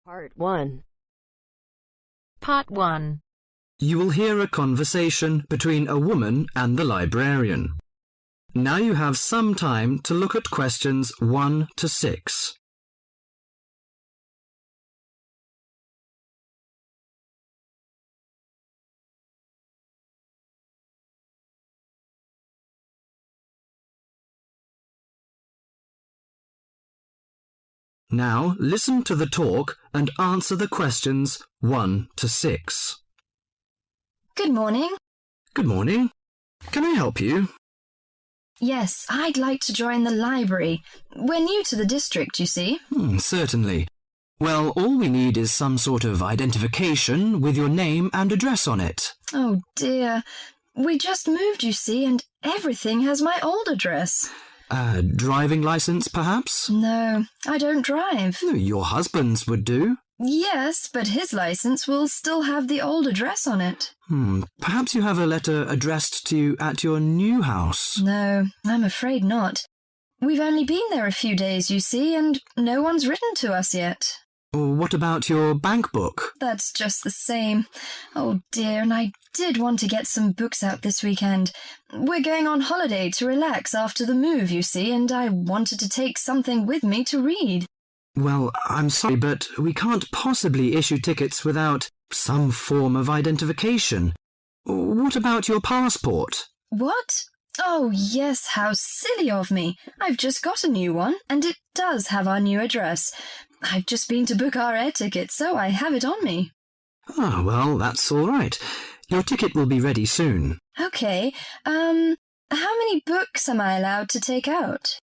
Part 1. Part 1. You will hear a conversation between a woman and the librarian. Now you have some time to look at questions 1 to 6. Now listen to the talk and answer the questions 1 to 6. Good morning. Good morning. Can I help you? Yes, I'd like to join the library. We're new to the district, you see. Certainly. Well, all we need is some sort of identification with your name and address on it. Oh dear. We just moved, you see, and everything has my old address. Driving license, perhaps? No, I don't drive. Your husband's would do. Yes, but his license will still have the old address on it. Perhaps you have a letter addressed to you at your new house. No, I'm afraid not. We've only been there a few days, you see, and no one's written to us yet. What about your bank book? That's just the same. Oh dear, and I did want to get some books out this weekend. We're going on holiday to relax after the move, you see, and I wanted to take something with me to read. Well, I'm sorry, but we can't possibly issue tickets without some form of identification. What about your passport? What? Oh, yes, how silly of me. I've just got a new one, and it does have our new address. I've just been to book our air ticket, so I have it on me. Well, that's all right. Your ticket will be ready soon. Okay, how many books am I allowed to take out?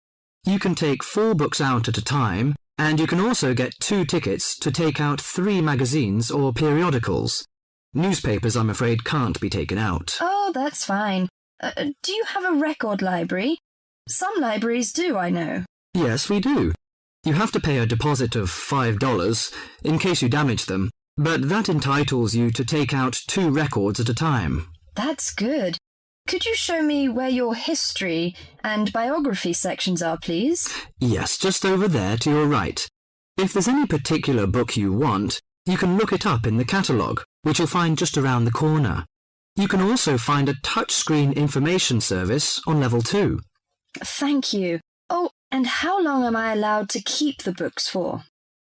You can take 4 books out at a time, and you can also get 2 tickets to take out 3 magazines or periodicals. Newspapers, I'm afraid, can't be taken out. Oh, that's fine. Do you have a record library? Some libraries do, I know. Yes, we do. You have to pay a deposit of $5 in case you damage them, but that entitles you to take out 2 records at a time. That's good. Could you show me where your history and biography sections are, please? Yes, just over there to your right. If there's any particular book you want, you can look it up in the catalogue, which you'll find just around the corner. You can also find a touchscreen information service on level 2. Thank you. Oh, and how long am I allowed to keep the books for?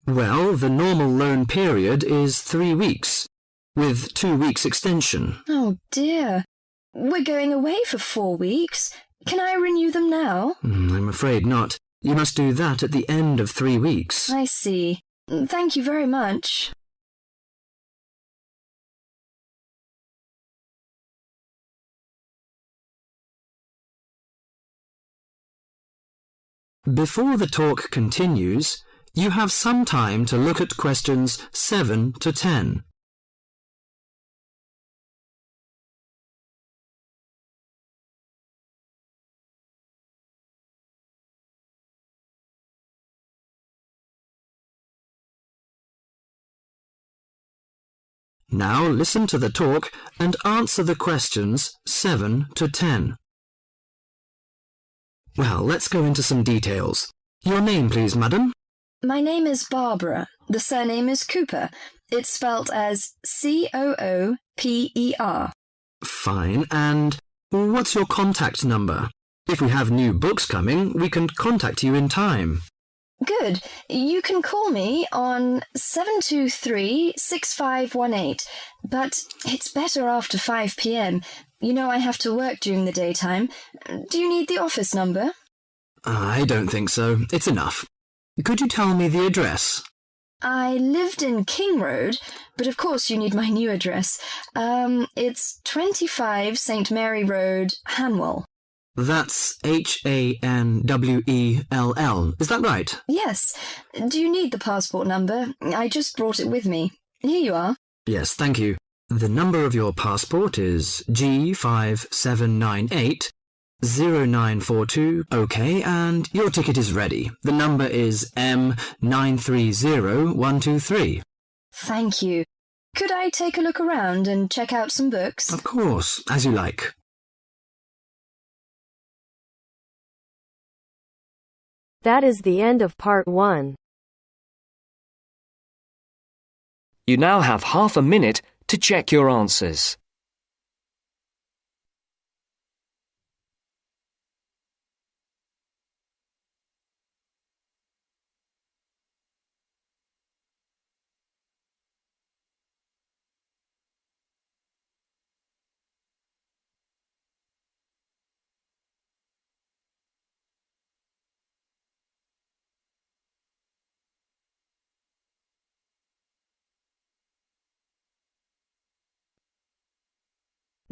Well, the normal loan period is 3 weeks, with 2 weeks extension. Oh dear. We're going away for 4 weeks. Can I renew them now? I'm afraid not. You must do that at the end of 3 weeks. I see. Thank you very much. Before the talk continues, you have some time to look at questions 7 to 10. Now listen to the talk and answer the questions 7 to 10. Well, let's go into some details. Your name, please, madam? My name is Barbara. The surname is Cooper. It's spelt as Cooper. Fine. And what's your contact number? If we have new books coming, we can contact you in time. Good. You can call me on 723-6518, but it's better after 5 p.m. You know I have to work during the daytime. Do you need the office number? I don't think so. It's enough. Could you tell me the address? I lived in King Road, but of course you need my new address. It's 25 St. Mary Road, Hanwell. That's Hanwell. Is that right? Yes. Do you need the passport number? I just brought it with me. Here you are. Yes, thank you. The number of your passport is G5798-0942. OK, and your ticket is ready. The number is M930123. Thank you. Could I take a look around and check out some books? Of course, as you like. That is the end of Part 1. You now have half a minute to check your answers.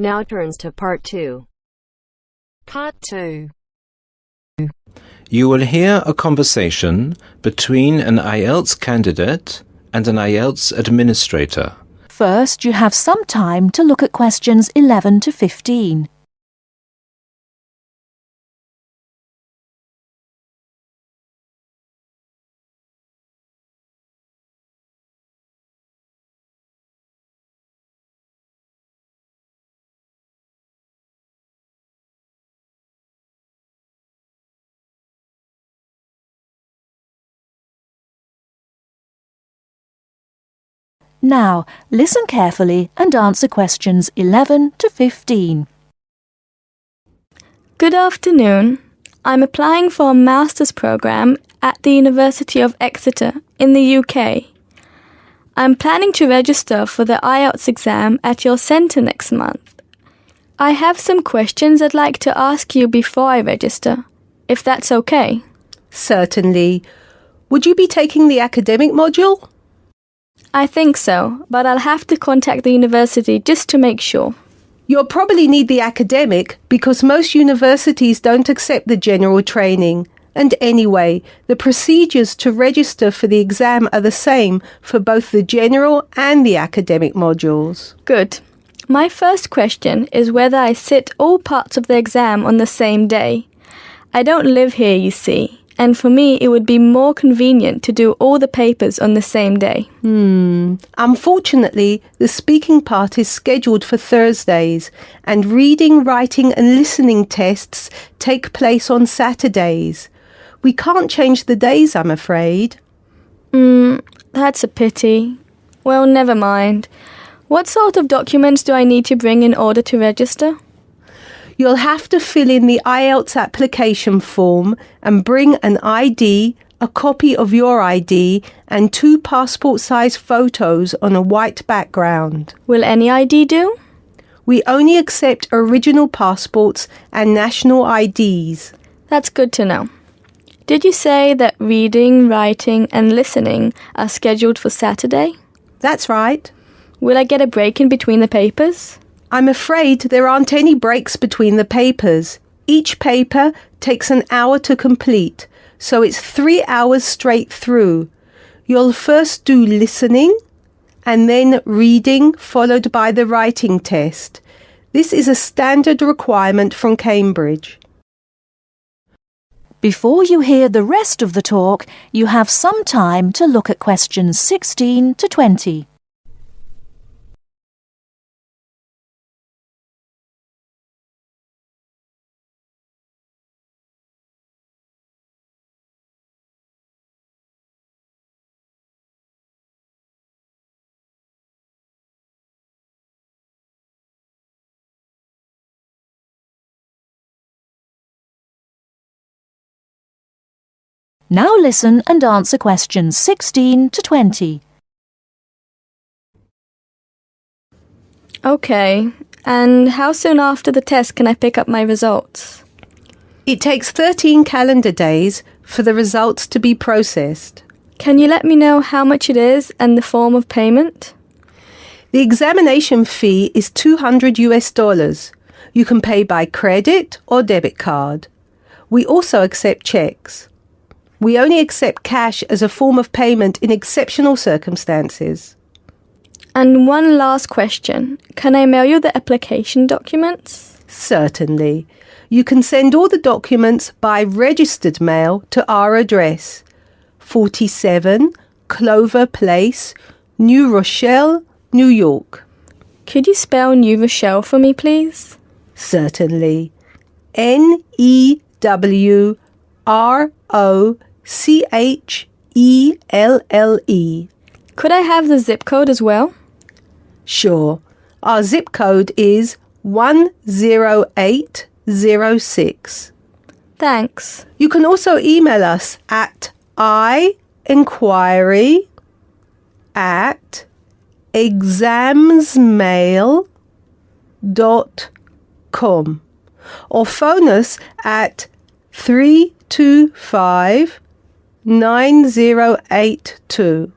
Now turns to Part 2. Part 2. You will hear a conversation between an Ielts candidate and an Ielts administrator. First, you have some time to look at questions 11 to 15. Now, listen carefully and answer questions 11 to 15. Good afternoon. I'm applying for a master's program at the University of Exeter in the UK. I'm planning to register for the Ielts exam at your centre next month. I have some questions I'd like to ask you before I register, if that's okay. Certainly. Would you be taking the academic module? I think so, but I'll have to contact the university just to make sure. You'll probably need the academic because most universities don't accept the general training. And anyway, the procedures to register for the exam are the same for both the general and the academic modules. Good. My first question is whether I sit all parts of the exam on the same day. I don't live here, you see, and for me it would be more convenient to do all the papers on the same day. Unfortunately, the speaking part is scheduled for Thursdays, and reading, writing and listening tests take place on Saturdays. We can't change the days, I'm afraid. That's a pity. Well, never mind. What sort of documents do I need to bring in order to register? You'll have to fill in the Ielts application form and bring an ID, a copy of your ID, and 2 passport-size photos on a white background. Will any ID do? We only accept original passports and national IDs. That's good to know. Did you say that reading, writing and listening are scheduled for Saturday? That's right. Will I get a break in between the papers? I'm afraid there aren't any breaks between the papers. Each paper takes an hour to complete, so it's 3 hours straight through. You'll first do listening and then reading, followed by the writing test. This is a standard requirement from Cambridge. Before you hear the rest of the talk, you have some time to look at questions 16 to 20. Now listen and answer questions 16 to 20. Okay, and how soon after the test can I pick up my results? It takes 13 calendar days for the results to be processed. Can you let me know how much it is and the form of payment? The examination fee is $200. You can pay by credit or debit card. We also accept checks. We only accept cash as a form of payment in exceptional circumstances. And one last question. Can I mail you the application documents? Certainly. You can send all the documents by registered mail to our address, 47 Clover Place, New Rochelle, New York. Could you spell New Rochelle for me, please? Certainly. Newrochle. Could I have the zip code as well? Sure. Our zip code is 10806. Thanks. You can also email us at inquiry@examsmail.com or phone us at 325-9082.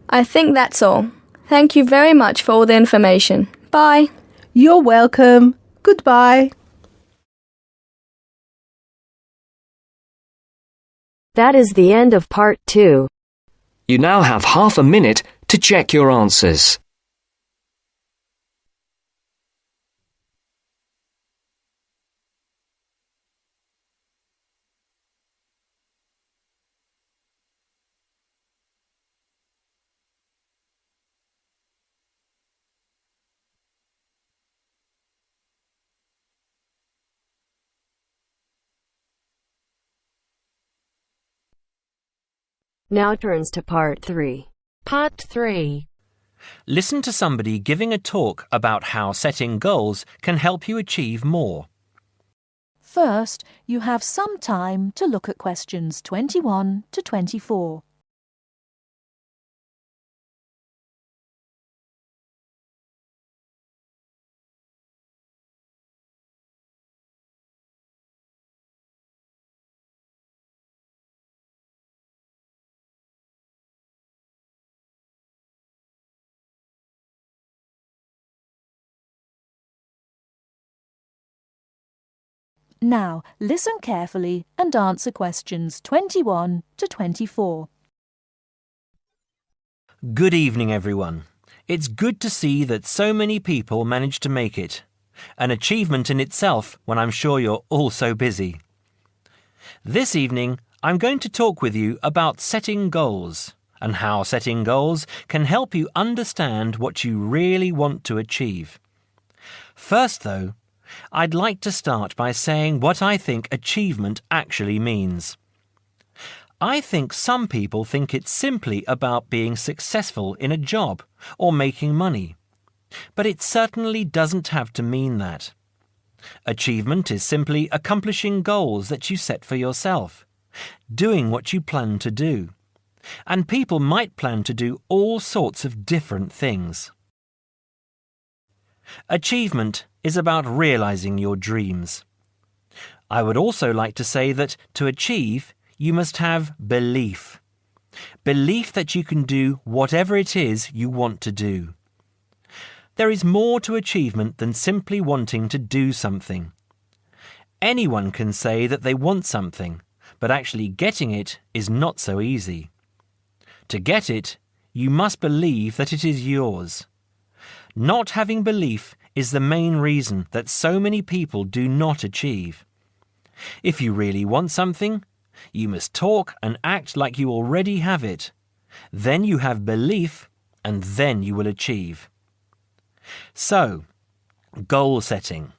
I think that's all. Thank you very much for all the information. Bye. You're welcome. Goodbye. That is the end of part 2. You now have half a minute to check your answers. Now turns to part 3. Part 3. Listen to somebody giving a talk about how setting goals can help you achieve more. First, you have some time to look at questions 21 to 24. Now, listen carefully and answer questions 21 to 24. Good evening, everyone. It's good to see that so many people managed to make it. An achievement in itself when I'm sure you're all so busy. This evening, I'm going to talk with you about setting goals and how setting goals can help you understand what you really want to achieve. First, though, I'd like to start by saying what I think achievement actually means. I think some people think it's simply about being successful in a job or making money, but it certainly doesn't have to mean that. Achievement is simply accomplishing goals that you set for yourself, doing what you plan to do, and people might plan to do all sorts of different things. Achievement is about realizing your dreams. I would also like to say that to achieve, you must have belief. Belief that you can do whatever it is you want to do. There is more to achievement than simply wanting to do something. Anyone can say that they want something, but actually getting it is not so easy. To get it, you must believe that it is yours. Not having belief is the main reason that so many people do not achieve. If you really want something, you must talk and act like you already have it. Then you have belief, and then you will achieve. So, goal setting.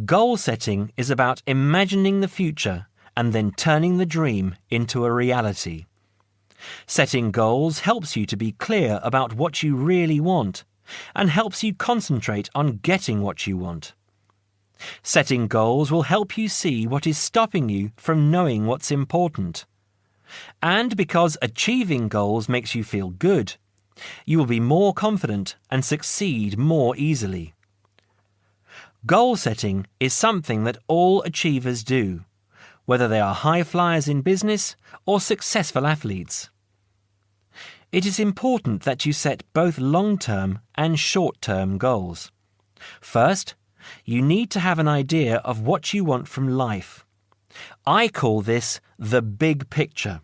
Goal setting is about imagining the future and then turning the dream into a reality. Setting goals helps you to be clear about what you really want and helps you concentrate on getting what you want. Setting goals will help you see what is stopping you from knowing what's important. And because achieving goals makes you feel good, you will be more confident and succeed more easily. Goal setting is something that all achievers do, whether they are high flyers in business or successful athletes. It is important that you set both long-term and short-term goals. First, you need to have an idea of what you want from life. I call this the big picture.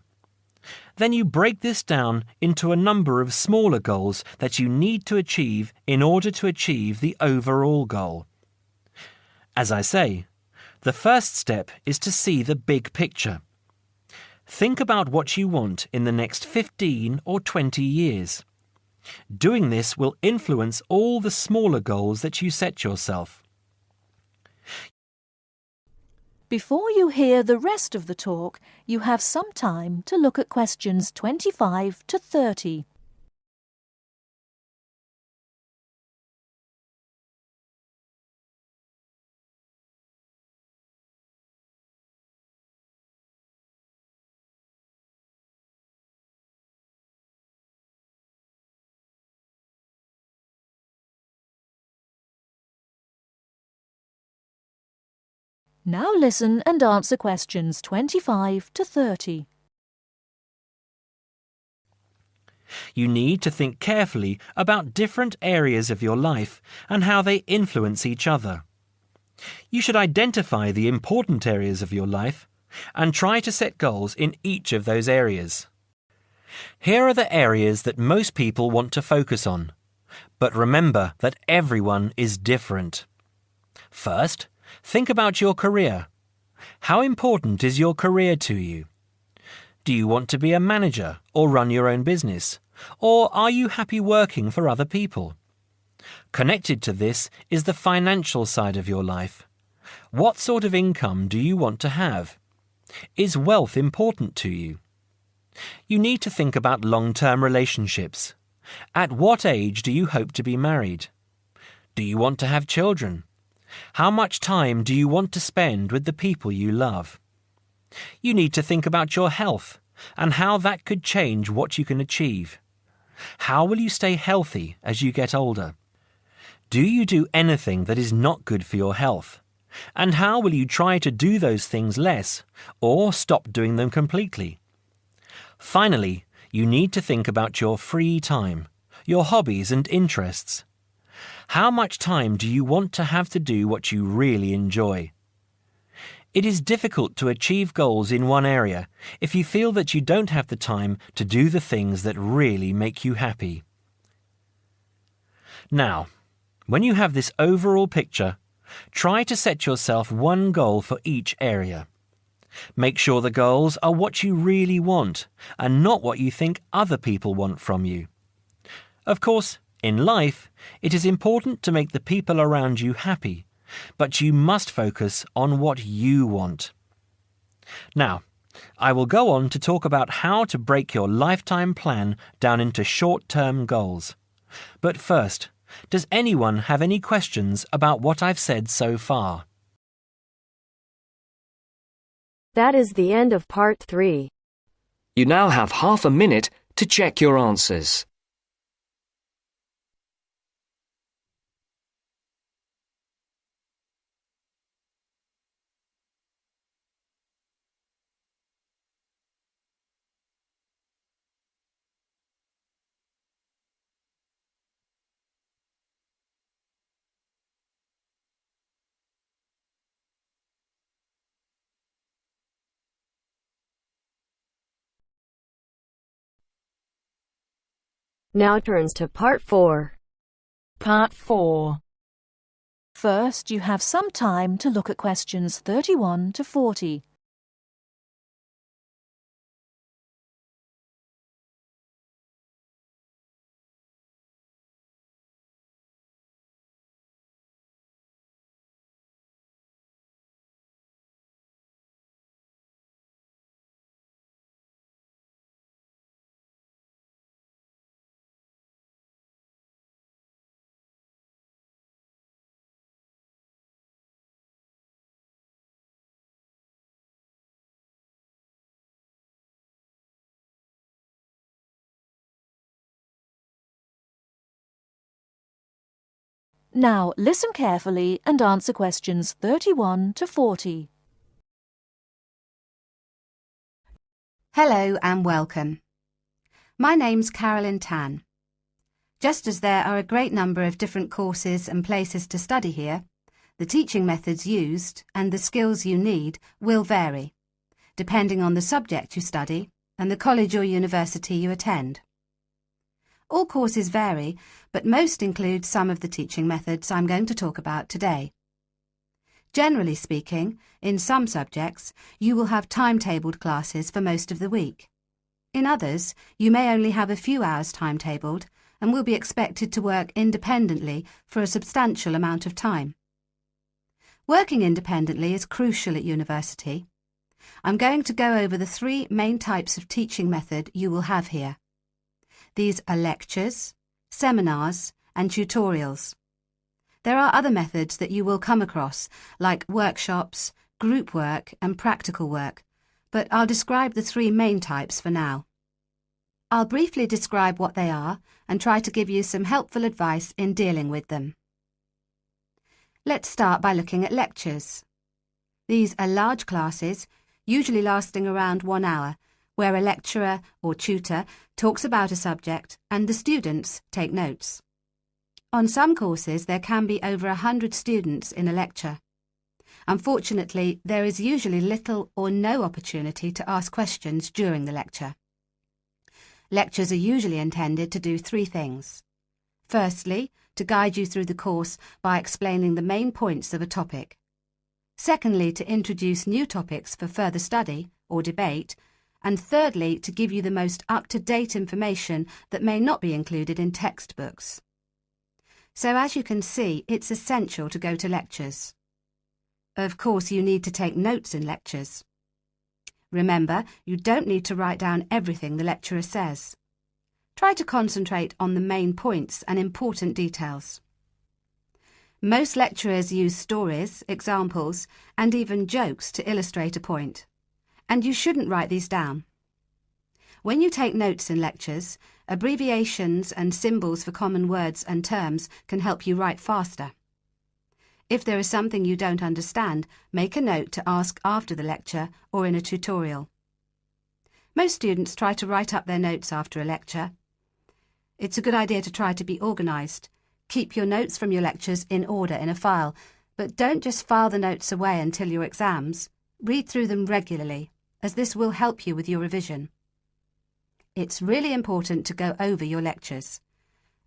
Then you break this down into a number of smaller goals that you need to achieve in order to achieve the overall goal. As I say, the first step is to see the big picture. Think about what you want in the next 15 or 20 years. Doing this will influence all the smaller goals that you set yourself. Before you hear the rest of the talk, you have some time to look at questions 25 to 30. Now listen and answer questions 25 to 30. You need to think carefully about different areas of your life and how they influence each other. You should identify the important areas of your life and try to set goals in each of those areas. Here are the areas that most people want to focus on, but remember that everyone is different. First, think about your career. How important is your career to you? Do you want to be a manager or run your own business? Or are you happy working for other people? Connected to this is the financial side of your life. What sort of income do you want to have? Is wealth important to you? You need to think about long-term relationships. At what age do you hope to be married? Do you want to have children? How much time do you want to spend with the people you love? You need to think about your health and how that could change what you can achieve. How will you stay healthy as you get older? Do you do anything that is not good for your health? And how will you try to do those things less or stop doing them completely? Finally, you need to think about your free time, your hobbies and interests. How much time do you want to have to do what you really enjoy? It is difficult to achieve goals in one area if you feel that you don't have the time to do the things that really make you happy. Now, when you have this overall picture, try to set yourself one goal for each area. Make sure the goals are what you really want and not what you think other people want from you. Of course, in life, it is important to make the people around you happy, but you must focus on what you want. Now, I will go on to talk about how to break your lifetime plan down into short-term goals. But first, does anyone have any questions about what I've said so far? That is the end of part 3. You now have half a minute to check your answers. Now turns to part 4. Part 4. First, you have some time to look at questions 31 to 40. Now, listen carefully and answer questions 31 to 40. Hello and welcome. My name's Carolyn Tan. Just as there are a great number of different courses and places to study here, the teaching methods used and the skills you need will vary, depending on the subject you study and the college or university you attend. All courses vary, but most include some of the teaching methods I'm going to talk about today. Generally speaking, in some subjects, you will have timetabled classes for most of the week. In others, you may only have a few hours timetabled and will be expected to work independently for a substantial amount of time. Working independently is crucial at university. I'm going to go over the 3 main types of teaching method you will have here. These are lectures, seminars, and tutorials. There are other methods that you will come across, like workshops, group work, and practical work, but I'll describe the 3 main types for now. I'll briefly describe what they are and try to give you some helpful advice in dealing with them. Let's start by looking at lectures. These are large classes, usually lasting around 1 hour, where a lecturer or tutor talks about a subject and the students take notes. On some courses, there can be over 100 students in a lecture. Unfortunately, there is usually little or no opportunity to ask questions during the lecture. Lectures are usually intended to do 3 things. Firstly, to guide you through the course by explaining the main points of a topic. Secondly, to introduce new topics for further study or debate. And thirdly, to give you the most up-to-date information that may not be included in textbooks. So as you can see, it's essential to go to lectures. Of course, you need to take notes in lectures. Remember, you don't need to write down everything the lecturer says. Try to concentrate on the main points and important details. Most lecturers use stories, examples, and even jokes to illustrate a point. And you shouldn't write these down. When you take notes in lectures, abbreviations and symbols for common words and terms can help you write faster. If there is something you don't understand, make a note to ask after the lecture or in a tutorial. Most students try to write up their notes after a lecture. It's a good idea to try to be organised. Keep your notes from your lectures in order in a file, but don't just file the notes away until your exams. Read through them regularly, as this will help you with your revision. It's really important to go over your lectures.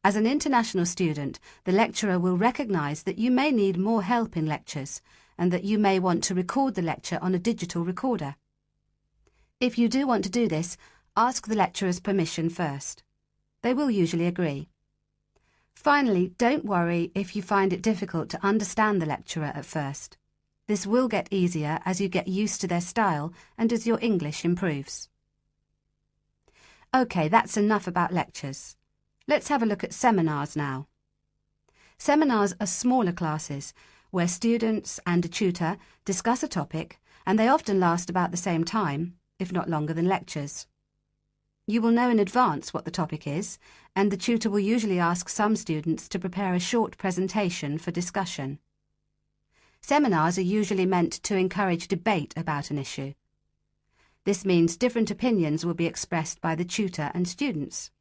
As an international student, the lecturer will recognise that you may need more help in lectures and that you may want to record the lecture on a digital recorder. If you do want to do this, ask the lecturer's permission first. They will usually agree. Finally, don't worry if you find it difficult to understand the lecturer at first. This will get easier as you get used to their style and as your English improves. OK, that's enough about lectures. Let's have a look at seminars now. Seminars are smaller classes where students and a tutor discuss a topic, and they often last about the same time, if not longer than lectures. You will know in advance what the topic is, and the tutor will usually ask some students to prepare a short presentation for discussion. Seminars are usually meant to encourage debate about an issue. This means different opinions will be expressed by the tutor and students.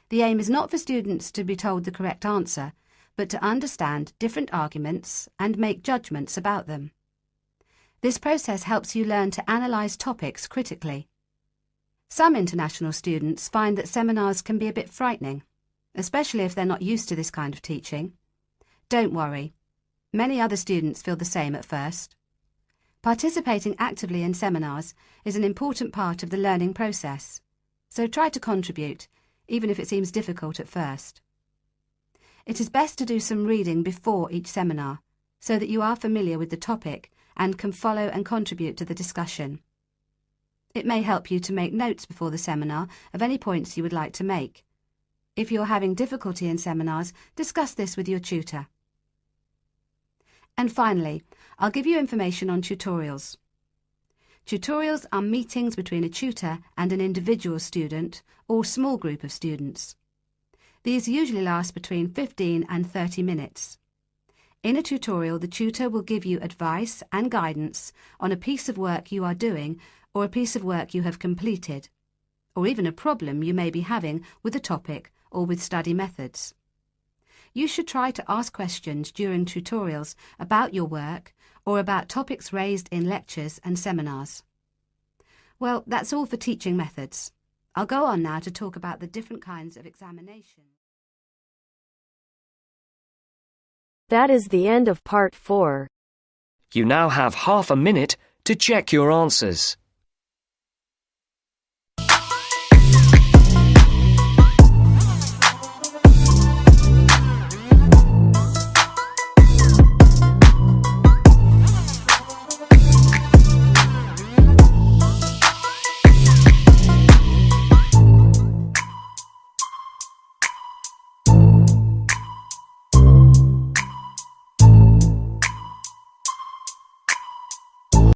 The aim is not for students to be told the correct answer, but to understand different arguments and make judgments about them. This process helps you learn to analyse topics critically. Some international students find that seminars can be a bit frightening, especially if they're not used to this kind of teaching. Don't worry. Many other students feel the same at first. Participating actively in seminars is an important part of the learning process, so try to contribute, even if it seems difficult at first. It is best to do some reading before each seminar, so that you are familiar with the topic and can follow and contribute to the discussion. It may help you to make notes before the seminar of any points you would like to make. If you're having difficulty in seminars, discuss this with your tutor. And finally, I'll give you information on tutorials. Tutorials are meetings between a tutor and an individual student or small group of students. These usually last between 15 and 30 minutes. In a tutorial, the tutor will give you advice and guidance on a piece of work you are doing or a piece of work you have completed, or even a problem you may be having with a topic or with study methods. You should try to ask questions during tutorials about your work or about topics raised in lectures and seminars. Well, that's all for teaching methods. I'll go on now to talk about the different kinds of examination. That is the end of part 4. You now have half a minute to check your answers.